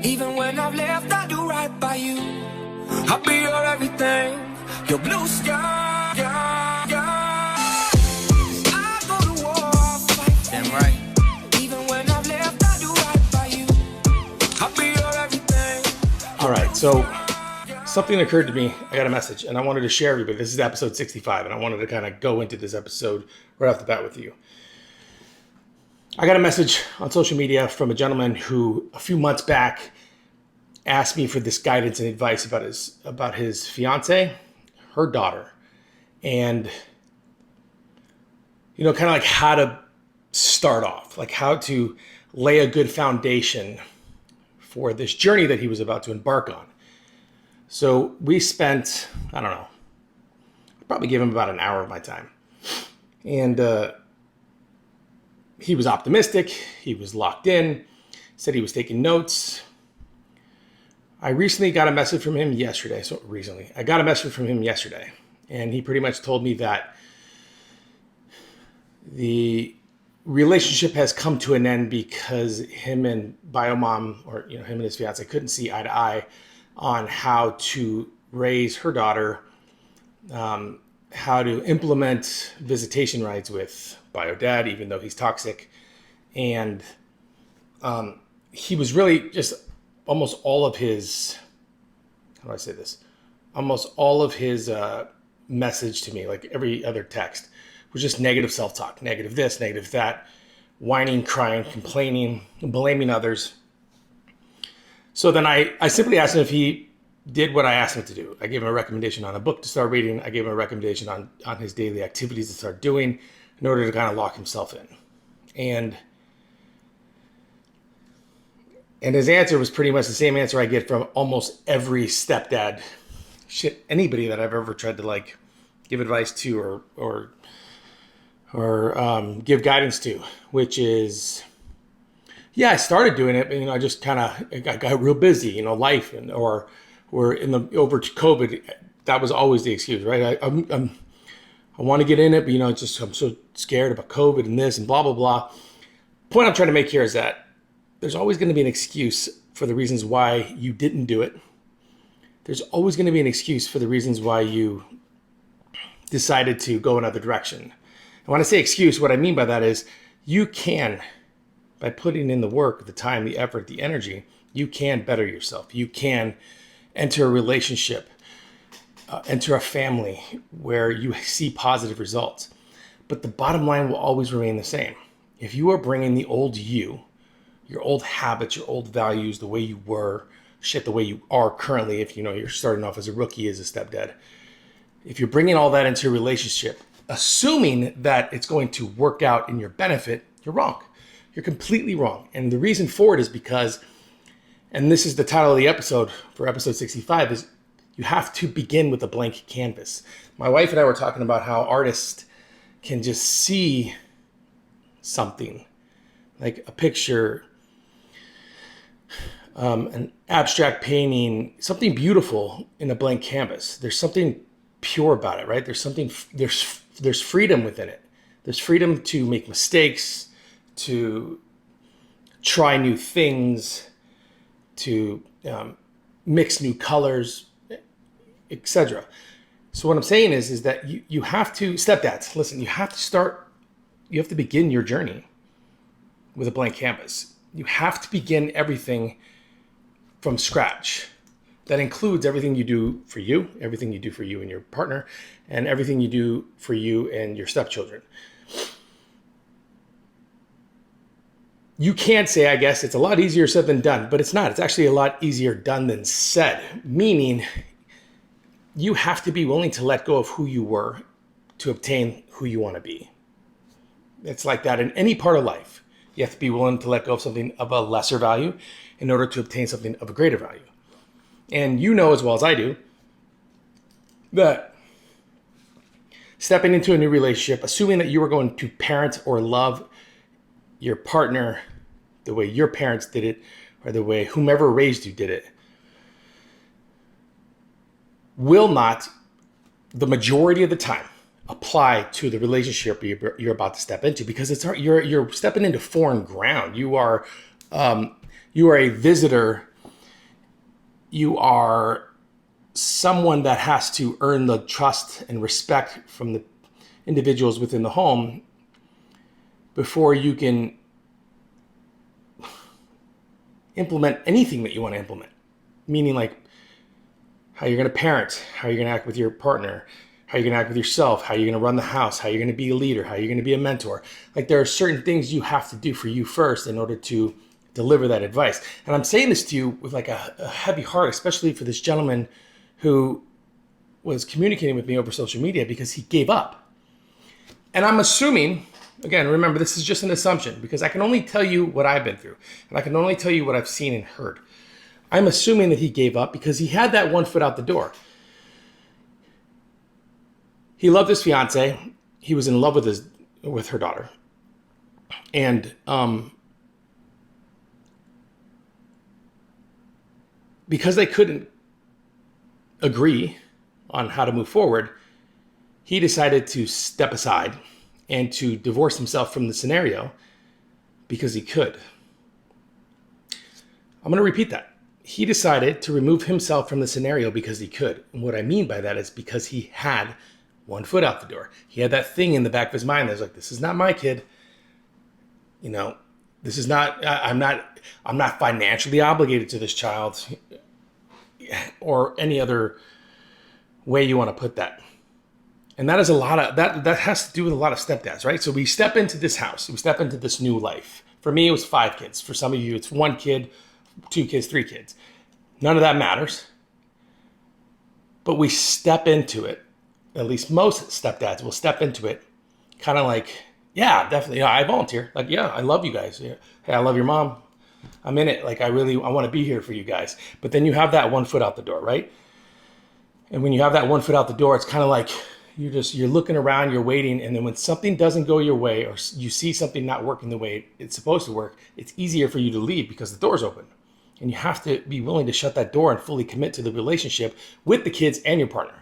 Even when I've left, I do right by you. I'll be your everything, your blue sky. I go to war, I'll fight. Damn right. Even when I've left, I do right by you. I'll be your everything. All right, so something occurred to me. I got a message, and I wanted to share everybody. This is episode 65, and I wanted to kind of go into this episode right off the bat with you. I got a message on social media from a gentleman who a few months back asked me for this guidance and advice about his fiance, her daughter, and kind of like how to start off, like how to lay a good foundation for this journey that he was about to embark on. So we spent, I don't know, probably gave him about an hour of my time, and he was optimistic. He was locked in, said he was taking notes. I recently got a message from him yesterday. I got a message from him yesterday, and he pretty much told me that the relationship has come to an end because him and Biomom, or him and his fiance, couldn't see eye to eye on how to raise her daughter, how to implement visitation rights with Biodad, even though he's toxic. And he was really just almost all of his message to me, like every other text, was just negative self-talk, negative this, negative that, whining, crying, complaining, blaming others. So then I simply asked him if he did what I asked him to do. I gave him a recommendation on a book to start reading. I gave him a recommendation on his daily activities to start doing in order to kind of lock himself in. And his answer was pretty much the same answer I get from almost every stepdad, anybody that I've ever tried to give advice to or give guidance to, which is, yeah, I started doing it, but I just kind of got real busy, life, or over COVID, that was always the excuse, right? I want to get in it, but I'm so scared about COVID and this and blah blah blah. Point I'm trying to make here is that there's always going to be an excuse for the reasons why you didn't do it. There's always going to be an excuse for the reasons why you decided to go another direction. And when I say excuse, what I mean by that is you can, by putting in the work, the time, the effort, the energy, you can better yourself. You can enter a relationship, enter a family where you see positive results. But the bottom line will always remain the same. If you are bringing the old you, your old habits, your old values, the way you were, the way you are currently, if you're starting off as a rookie, as a stepdad, if you're bringing all that into a relationship, assuming that it's going to work out in your benefit, you're wrong. You're completely wrong. And the reason for it is because, and this is the title of the episode for episode 65, is you have to begin with a blank canvas. My wife and I were talking about how artists can just see something, like a picture, an abstract painting, something beautiful in a blank canvas. There's something pure about it, right? There's freedom within it. There's freedom to make mistakes, to try new things, to mix new colors, etc. So what I'm saying is that you have to, stepdads, listen, you have to begin your journey with a blank canvas. You have to begin everything from scratch. That includes everything you do for you, everything you do for you and your partner, and everything you do for you and your stepchildren. You can't say, I guess, it's a lot easier said than done, but it's not. It's actually a lot easier done than said, meaning you have to be willing to let go of who you were to obtain who you want to be. It's like that in any part of life. You have to be willing to let go of something of a lesser value in order to obtain something of a greater value. And you know as well as I do that stepping into a new relationship, assuming that you are going to parent or love your partner the way your parents did it, or the way whomever raised you did it, will not, the majority of the time, apply to the relationship you're about to step into, because you're stepping into foreign ground. You are a visitor you are someone that has to earn the trust and respect from the individuals within the home before you can implement anything that you want to implement. Meaning like how you're going to parent, how you're going to act with your partner, how you're going to act with yourself, how you're going to run the house, how you're going to be a leader, how you're going to be a mentor. Like there are certain things you have to do for you first in order to deliver that advice. And I'm saying this to you with like a heavy heart, especially for this gentleman who was communicating with me over social media because he gave up. And I'm assuming, again, remember, this is just an assumption because I can only tell you what I've been through and I can only tell you what I've seen and heard. I'm assuming that he gave up because he had that one foot out the door. He loved his fiance. He was in love with her daughter. And because they couldn't agree on how to move forward, he decided to step aside and to divorce himself from the scenario because he could. I'm going to repeat that. He decided to remove himself from the scenario because he could. And what I mean by that is because he had one foot out the door. He had that thing in the back of his mind that's like, this is not my kid. You know, this is not, I'm not financially obligated to this child or any other way you want to put that. And that is a lot of, that has to do with a lot of stepdads, right? So we step into this house, we step into this new life. For me, it was 5 kids. For some of you, it's 1 kid, 2 kids, 3 kids. None of that matters. But we step into it. At least most stepdads will step into it kind of like, yeah, definitely. Yeah, I volunteer. Like, yeah, I love you guys. Yeah. Hey, I love your mom. I'm in it. Like, I want to be here for you guys. But then you have that one foot out the door, right? And when you have that one foot out the door, it's kind of like you're looking around, you're waiting. And then when something doesn't go your way or you see something not working the way it's supposed to work, it's easier for you to leave because the door's open. And you have to be willing to shut that door and fully commit to the relationship with the kids and your partner.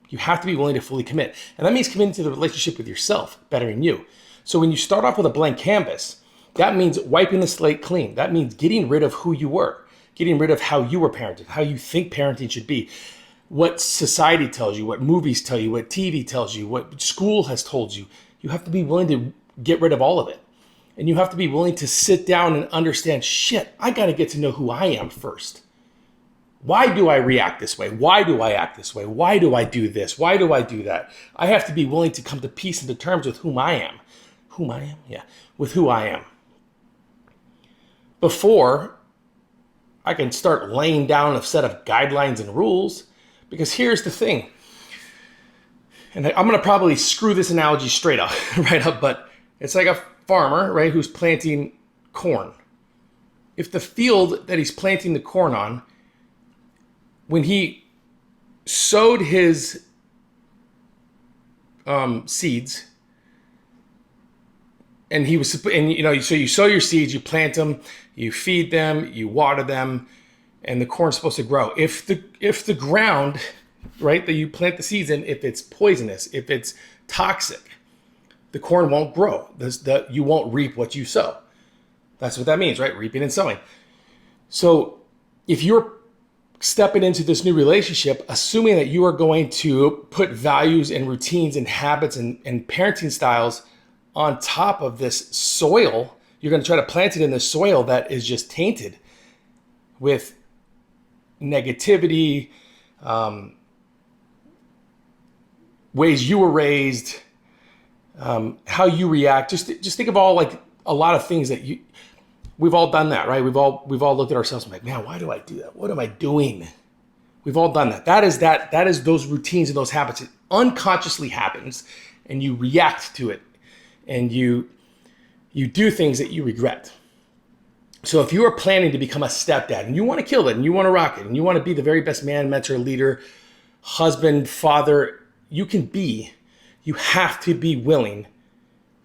You have to be willing to fully commit. And that means committing to the relationship with yourself, bettering you. So when you start off with a blank canvas, that means wiping the slate clean. That means getting rid of who you were, getting rid of how you were parented, how you think parenting should be, what society tells you, what movies tell you, what TV tells you, what school has told you. You have to be willing to get rid of all of it. And you have to be willing to sit down and understand, shit, I got to get to know who I am first. Why do I react this way? Why do I act this way? Why do I do this? Why do I do that? I have to be willing to come to peace and to terms with whom I am. Whom I am? Yeah, with who I am. Before I can start laying down a set of guidelines and rules, because here's the thing, and I'm going to probably screw this analogy straight up, right up, but it's like a farmer, right, who's planting corn. If the field that he's planting the corn on, when he sowed his seeds, and he was, and you know, so you sow your seeds, you plant them, you feed them, you water them, and the corn's supposed to grow. If the ground, right, that you plant the seeds in, if it's poisonous, if it's toxic, the corn won't grow. You won't reap what you sow. That's what that means, right? Reaping and sowing. So if you're stepping into this new relationship, assuming that you are going to put values and routines and habits and parenting styles on top of this soil, you're going to try to plant it in the soil that is just tainted with negativity, ways you were raised, how you react. Just think of all, like, a lot of things that we've all done that, right? We've all looked at ourselves and like, man, why do I do that? What am I doing? We've all done that. That is those routines and those habits. It unconsciously happens and you react to it and you do things that you regret. So if you are planning to become a stepdad and you want to kill it and you want to rock it and you want to be the very best man, mentor, leader, husband, father you can be, you have to be willing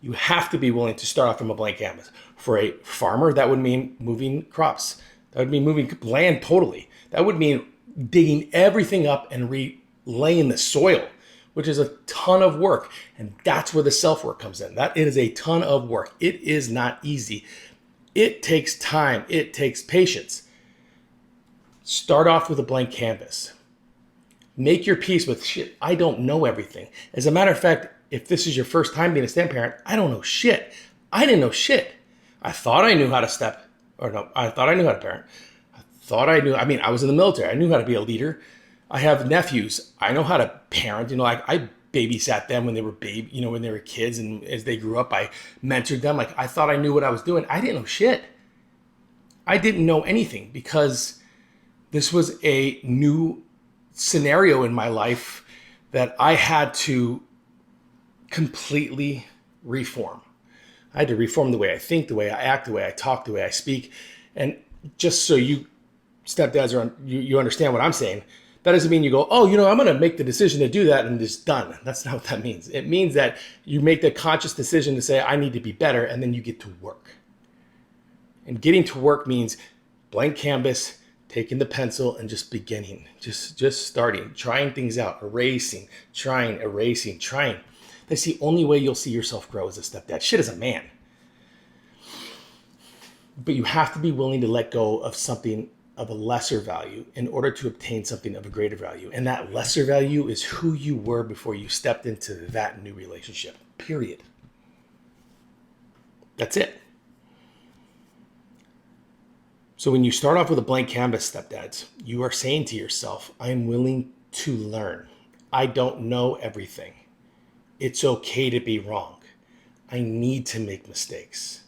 to start off from a blank canvas. For a farmer, that would mean moving crops. That would mean moving land totally. That would mean digging everything up and relaying the soil, which is a ton of work. And that's where the self-work comes in. That it is a ton of work. It is not easy. It takes time. It takes patience. Start off with a blank canvas. Make your peace with shit. I don't know everything. As a matter of fact, if this is your first time being a step parent, I don't know shit. I didn't know shit. I thought I knew how to I thought I knew how to parent. I was in the military. I knew how to be a leader. I have nephews. I know how to parent. I babysat them when they were when they were kids, and as they grew up, I mentored them. Like, I thought I knew what I was doing. I didn't know shit. I didn't know anything because this was a new scenario in my life that I had to completely reform. I had to reform the way I think, the way I act, the way I talk, the way I speak. And just so you stepdads you understand what I'm saying, that doesn't mean you go, I'm going to make the decision to do that and it's done. That's not what that means. It means that you make the conscious decision to say, I need to be better, and then you get to work. And getting to work means blank canvas, taking the pencil and just beginning, just starting, trying things out, erasing. That's the only way you'll see yourself grow as a stepdad. Shit, as a man. But you have to be willing to let go of something of a lesser value in order to obtain something of a greater value. And that lesser value is who you were before you stepped into that new relationship, period. That's it. So when you start off with a blank canvas, stepdads, you are saying to yourself, I am willing to learn. I don't know everything. It's okay to be wrong. I need to make mistakes.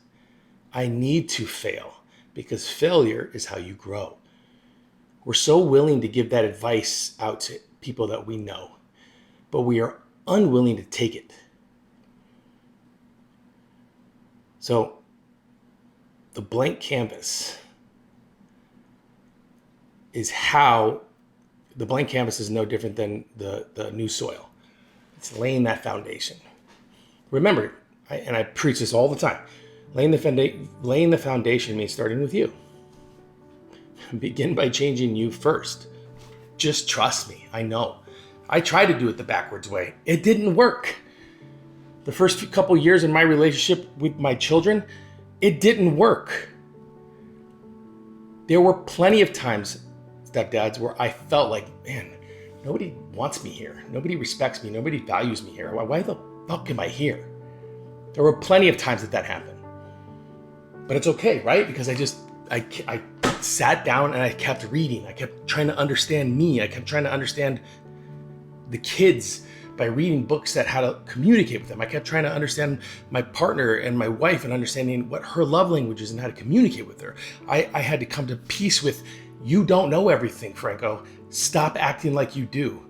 I need to fail, because failure is how you grow. We're so willing to give that advice out to people that we know, but we are unwilling to take it. So the blank canvas is no different than the new soil. It's laying that foundation. Remember, I preach this all the time, laying the foundation means starting with you. Begin by changing you first. Just trust me, I know. I tried to do it the backwards way. It didn't work. The first couple years in my relationship with my children, it didn't work. There were plenty of times, stepdads, where I felt like, man, nobody wants me here. Nobody respects me. Nobody values me here. Why the fuck am I here? There were plenty of times that happened. But it's okay, right? Because I sat down and I kept reading. I kept trying to understand me. I kept trying to understand the kids by reading books that how to communicate with them. I kept trying to understand my partner and my wife and understanding what her love language is and how to communicate with her. I had to come to peace with, you don't know everything, Franco. Stop acting like you do.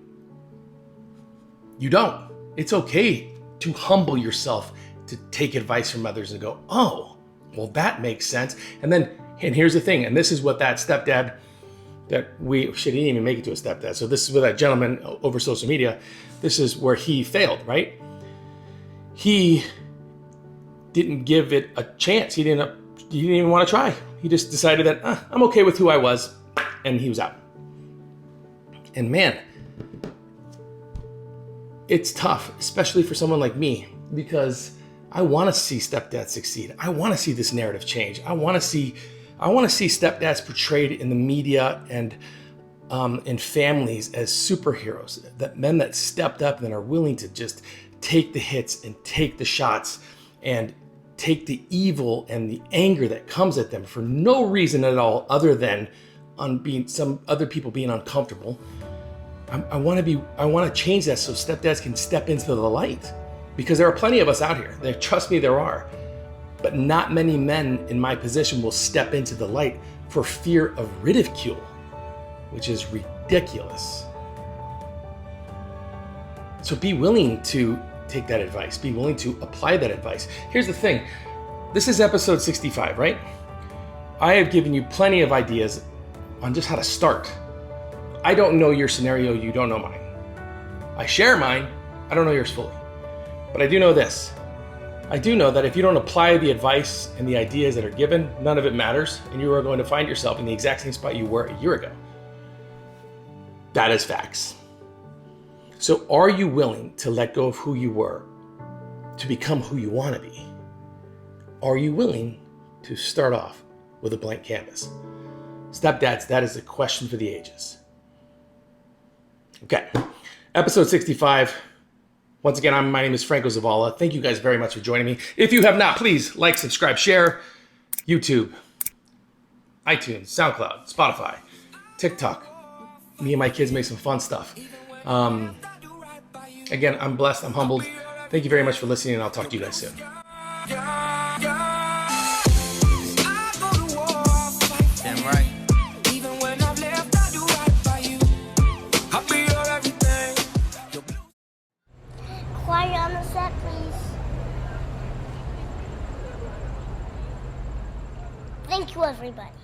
You don't. It's okay to humble yourself, to take advice from others and go, oh, well, that makes sense. And here's the thing, and this is what that stepdad he didn't even make it to a stepdad. So this is with that gentleman over social media. This is where he failed, right? He didn't give it a chance. He didn't even want to try. He just decided that I'm okay with who I was, and he was out. And man, it's tough, especially for someone like me, because I want to see stepdads succeed. I want to see this narrative change. I want to see stepdads portrayed in the media and in families as superheroes, that men that stepped up and are willing to just take the hits and take the shots and take the evil and the anger that comes at them for no reason at all other than some other people being uncomfortable. I want to change that so stepdads can step into the light, because there are plenty of us out here. Trust me, there are. But not many men in my position will step into the light for fear of ridicule, which is ridiculous. So be willing to take that advice. Be willing to apply that advice. Here's the thing. This is episode 65, right? I have given you plenty of ideas on just how to start. I don't know your scenario. You don't know mine. I share mine. I don't know yours fully. But I do know this. I do know that if you don't apply the advice and the ideas that are given, none of it matters, and you are going to find yourself in the exact same spot you were a year ago. That is facts. So are you willing to let go of who you were to become who you want to be? Are you willing to start off with a blank canvas? Stepdads, that is a question for the ages. Okay, episode 65. Once again, my name is Franco Zavala. Thank you guys very much for joining me. If you have not, please like, subscribe, share. YouTube, iTunes, SoundCloud, Spotify, TikTok. Me and my kids make some fun stuff. Again, I'm blessed. I'm humbled. Thank you very much for listening, and I'll talk to you guys soon. Damn right. Even when I've left, I do right by you. I'll be your everything. Quiet on the set, please. Thank you, everybody.